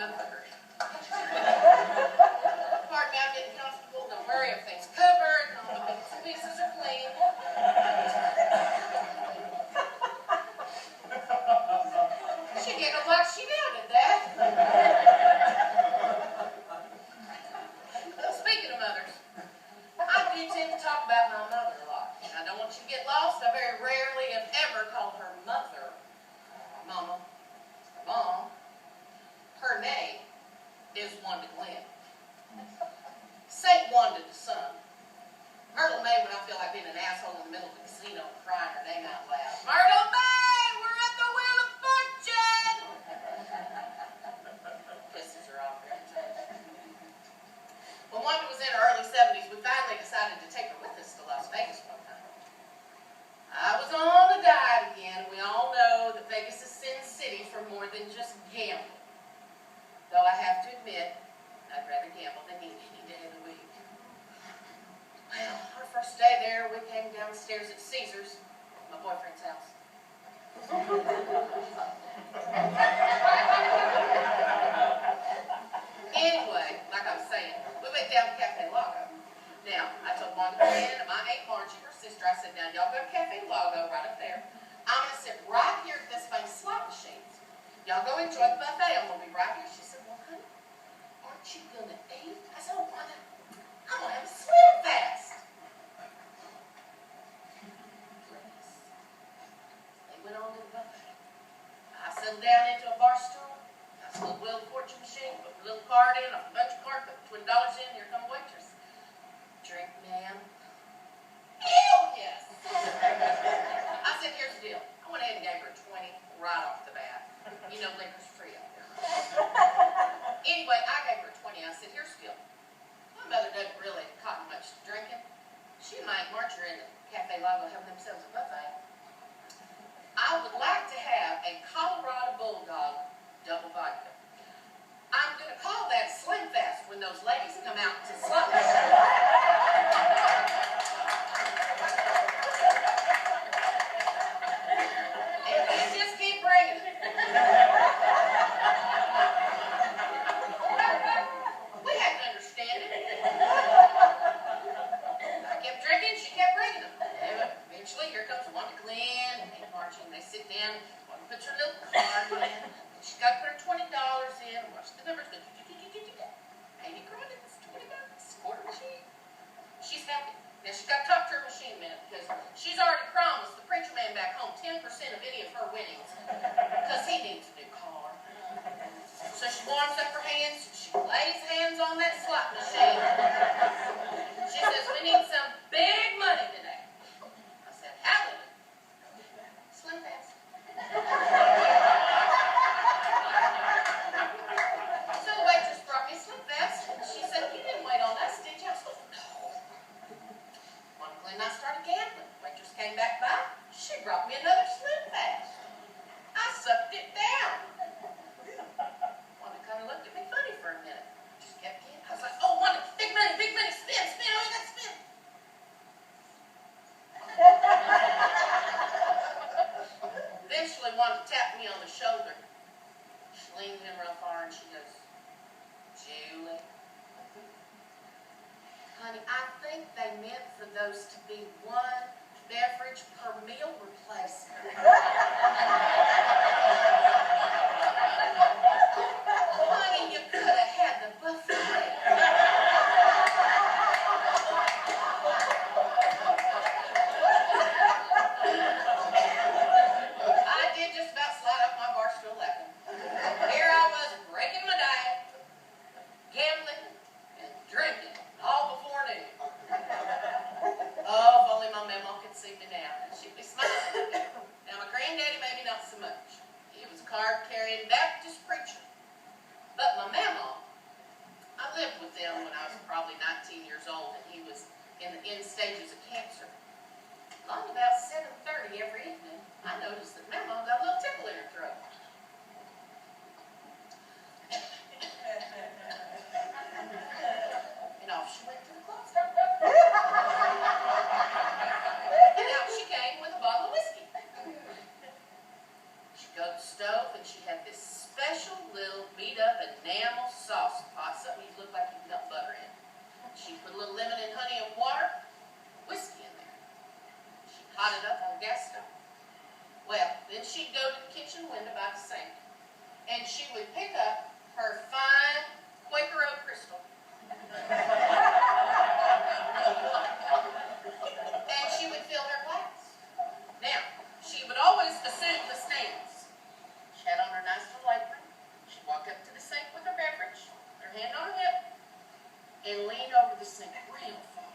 I'm in a hurry. Pardon me, I'm getting comfortable. Don't worry, everything's covered. All the bits and pieces are clean. She giggled like she doubted that. Well, speaking of mothers, I do tend to talk about my mother a lot. And I don't want you to get lost. I very rarely, if ever, call her mother, mama, mom. Her name is Wanda Glenn. Saint Wanda the son. Myrtle May when I feel like being an asshole in the middle of the casino and crying her name out loud. Myrtle May, we're at the Wheel of Fortune! Pisses her off every time. When Wanda was in her early 70s, we finally decided to take her with us to Las Vegas one time. I was on a diet again, and we all know that Vegas is Sin City for more than just gambling. Though I have to admit, I'd rather gamble than eat any day of the week. Well, our first day there, we came down the stairs at Caesars, my boyfriend's house. Anyway, like I was saying, we went down to Cafe Lago. Now, I told Wanda Glenn and my Aunt Margie, her sister, I said, now y'all go to Cafe Lago right up there. I'm going to sit right here at this famous slot machines. Y'all go enjoy the buffet. I'm going to be right here. She said, well, honey, aren't you going to eat? I said, oh, Wanda, I'm going to have a swim fast. They went on to the buffet. I settled down into a bar stool. I saw a Wheel of Fortune machine, put a little card in, a bunch of cards, put $20 in, here come a waitress. Drink, ma'am. Hell yes! I said, here's the deal. I went ahead and gave her 20 right off the bat. You know, liquor's free out there. Anyway, I gave her 20. I said, here's the deal. My mother doesn't really cotton much to drinking. She and my Aunt Margie are in the Cafe Lago having themselves a buffet. I would like to have a Colorado Bulldog double vodka. I'm going to call that Slim Fast when those ladies come out to slot machine. And you just keep bringing it. We had to understand it. I kept drinking, she kept bringing them. Eventually, here comes Wanda Glenn and Aunt Margie, and they sit down. Wanda puts her little card in. She got to put her $20 in. Watch the numbers. 80 credits, $20, quarter machine. She's happy. Now, she's got to talk to her machine man because she's already promised the preacher man back home 10% of any of her winnings because he needs a new car. So she warms up her hands. She lays hands on that slot machine. She says, we need some big money today. I said, hallelujah. Slim Fast. So the waitress brought me Slim Fast. She said, you didn't wait on us, did you? I said, no. Wanda Glenn and I started gambling. The waitress came back by. She brought me another Slim Fast. I sucked it down. Wanda kind of looked at me funny for a minute. Just kept getting. I was like, oh, Wanda, big money, spin, spin, oh, you got to spin. Eventually, Wanda tapped me on the shoulder. She leaned in real far and she goes, Julie, honey, I think they meant for those to be one beverage per meal replacement. Honey, you could have had the buffet. I did just about slide off my bar stool laughing. Here I was breaking my diet, gambling, and drinking, all before noon. Oh, if only my mama could see me now. She'd be smiling. Now, my granddaddy, maybe not so much. He was a card-carrying Baptist preacher. But my mama, I lived with them when I was probably 19 years old, and he was in the end stages of cancer. Along about 7:30 every evening, I noticed that Mama got a little tickle in her throat. And off she went to the closet. And out she came with a bottle of whiskey. She'd go to the stove and she had this special little beat up and enamel sauce pot, something you look like you melt butter in. She'd put a little lemon and honey and water, whiskey in there. She'd hot it up on the gas stove. Well, then she'd go to the kitchen window by the sink, and she would pick up her fine Quaker Oat crystal, and she would fill her glass. Now, she would always assume the stance. She had on her nice little apron. She'd walk up to the sink with her beverage, her hand on her hip, and lean over the sink real far.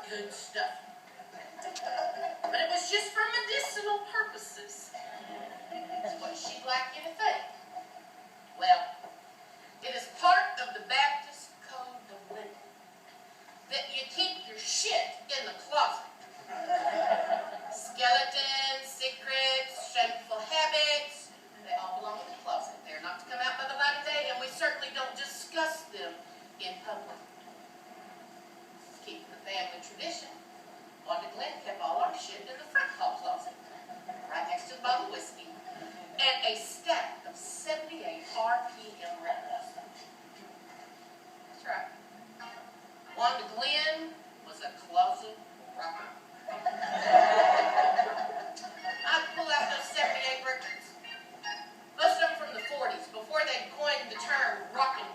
Good stuff. But it was just for medicinal purposes. That's what she'd like you to think. Well, it is part of the Baptist Code of Living that you keep your shit in the closet. Skeletons, secrets, shameful habits, they all belong in the closet. They're not to come out by the light of day, and we certainly don't discuss them in public. Keeping the family tradition, Wanda Glenn kept all our shit in the front hall closet, right next to the bottle of whiskey, and a stack of 78 RPM records. That's right. Wanda Glenn was a closet rocker. I'd pull out those 78 records, most of them from the 40s, before they coined the term rock and